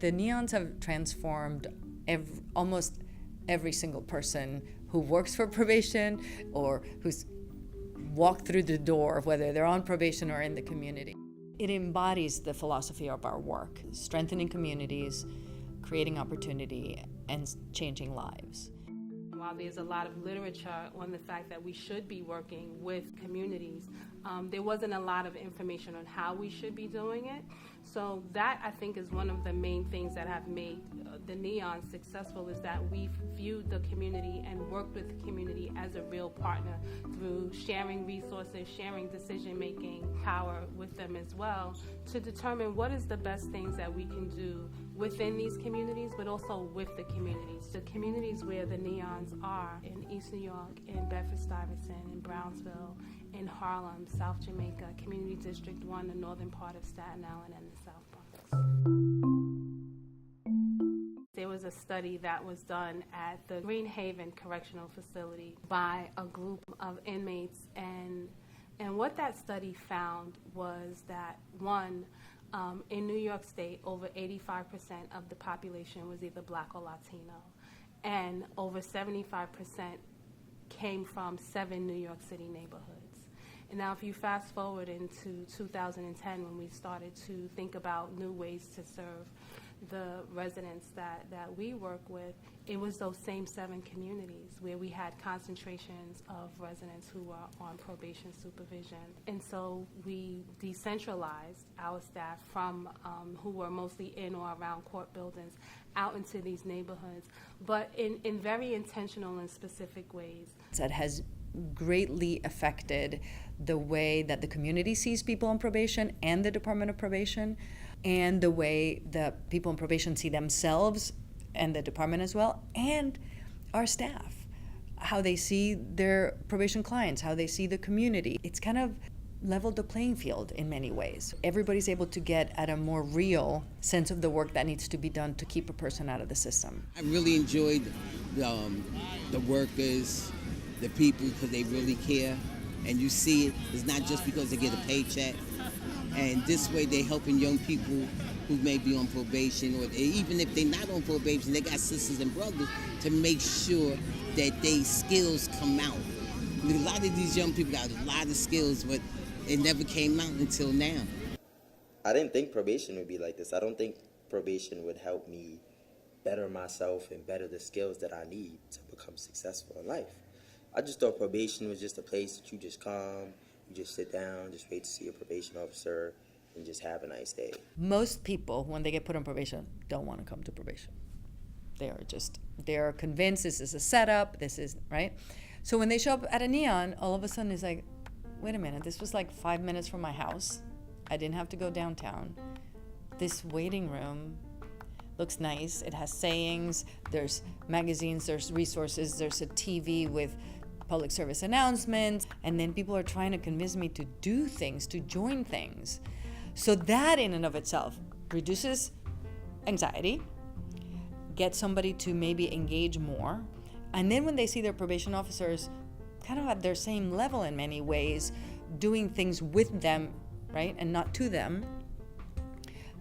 The NeONs have transformed almost every single person who works for probation or who's walked through the door, whether they're on probation or in the community. It embodies the philosophy of our work, strengthening communities, creating opportunity, and changing lives. While there's a lot of literature on the fact that we should be working with communities, there wasn't a lot of information on how we should be doing it. So that, I think, is one of the main things that have made the NeON successful, is that we've viewed the community and worked with the community as a real partner through sharing resources, sharing decision-making power with them as well, to determine what is the best things that we can do within these communities, but also with the communities. The communities where the NeONs are in East New York, in Bedford-Stuyvesant, in Brownsville, in Harlem, South Jamaica, Community District 1, the northern part of Staten Island, and the South Bronx. There was a study that was done at the Green Haven Correctional Facility by a group of inmates, and what that study found was that, one, in New York State, over 85% of the population was either Black or Latino, and over 75% came from 7 New York City neighborhoods. And now if you fast forward into 2010, when we started to think about new ways to serve the residents that we work with, it was those same 7 communities where we had concentrations of residents who were on probation supervision. And so we decentralized our staff from who were mostly in or around court buildings out into these neighborhoods, but in very intentional and specific ways. That has greatly affected the way that the community sees people on probation and the Department of Probation, and the way that people on probation see themselves and the department as well, and our staff, how they see their probation clients, how they see the community. It's kind of leveled the playing field in many ways. Everybody's able to get at a more real sense of the work that needs to be done to keep a person out of the system. I really enjoyed the workers, the people, because they really care, and you see it. It's not just because they get a paycheck. And this way they're helping young people who may be on probation, or even if they're not on probation, they got sisters and brothers to make sure that their skills come out. A lot of these young people got a lot of skills, but it never came out until now. I didn't think probation would be like this. I don't think probation would help me better myself and better the skills that I need to become successful in life. I just thought probation was just a place that you just come, you just sit down, just wait to see a probation officer, and just have a nice day. Most people, when they get put on probation, don't want to come to probation. They're convinced this is a setup, this is, right? So when they show up at a NeON, all of a sudden it's like, wait a minute, this was like 5 minutes from my house. I didn't have to go downtown. This waiting room looks nice. It has sayings, there's magazines, there's resources, there's a TV with public service announcements, and then people are trying to convince me to do things, to join things. So that in and of itself reduces anxiety, gets somebody to maybe engage more, and then when they see their probation officers kind of at their same level in many ways, doing things with them, right, and not to them,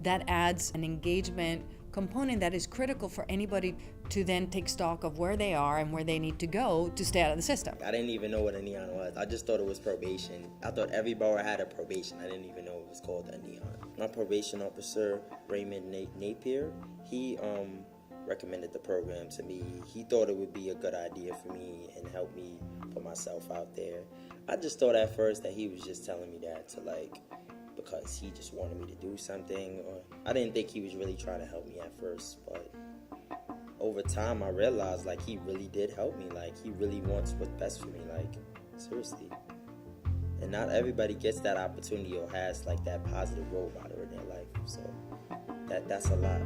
that adds an engagement component that is critical for anybody to then take stock of where they are and where they need to go to stay out of the system. I didn't even know what a NeON was. I just thought it was probation. I thought every borough had a probation. I didn't even know it was called a NeON. My probation officer, Raymond Napier, he recommended the program to me. He thought it would be a good idea for me and help me put myself out there. I just thought at first that he was just telling me that to because he just wanted me to do something, or I didn't think he was really trying to help me at first, but over time I realized he really did help me, he really wants what's best for me, seriously. And not everybody gets that opportunity or has that positive role model in their life, so that's a lot.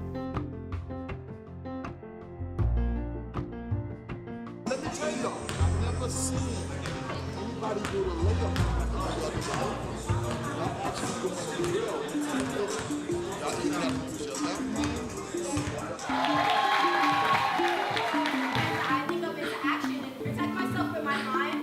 Let me tell you, I've never seen anybody do the layup. Y'all actually doing it real. Y'all even have to use your left hand. I think of it as action and protect myself with my mind.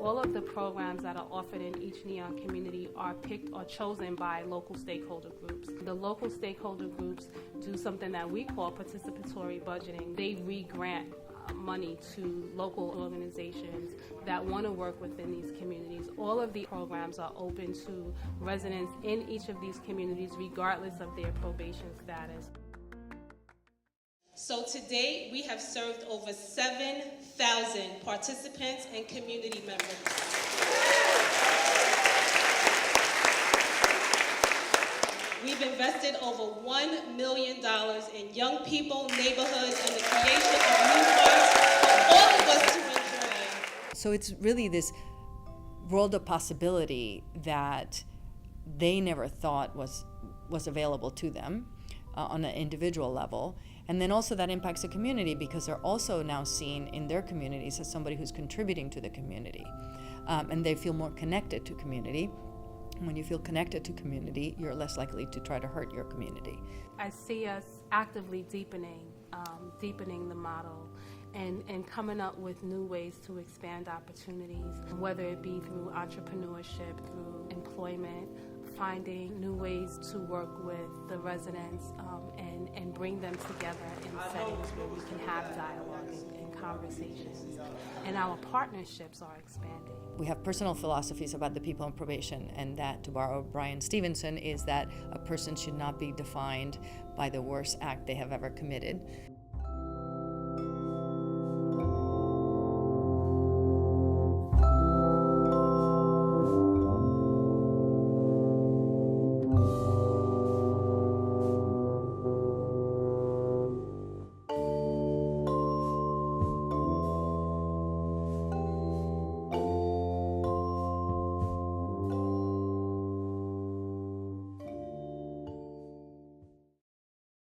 All of the programs that are offered in each NeON community are picked or chosen by local stakeholder groups. The local stakeholder groups do something that we call participatory budgeting. They re-grant money to local organizations that want to work within these communities. All of the programs are open to residents in each of these communities, regardless of their probation status. So to date, we have served over 7,000 participants and community members. We've invested over $1 million in young people, neighborhoods, and the creation of new parks for all of us to enjoy. So it's really this world of possibility that they never thought was available to them on an individual level. And then also that impacts the community because they're also now seen in their communities as somebody who's contributing to the community. And they feel more connected to community. When you feel connected to community, you're less likely to try to hurt your community. I see us actively deepening the model and coming up with new ways to expand opportunities, whether it be through entrepreneurship, through employment, finding new ways to work with the residents and bring them together in settings where we can have dialogue and conversations. And our partnerships are expanding. We have personal philosophies about the people on probation, and that, to borrow Brian Stevenson, is that a person should not be defined by the worst act they have ever committed.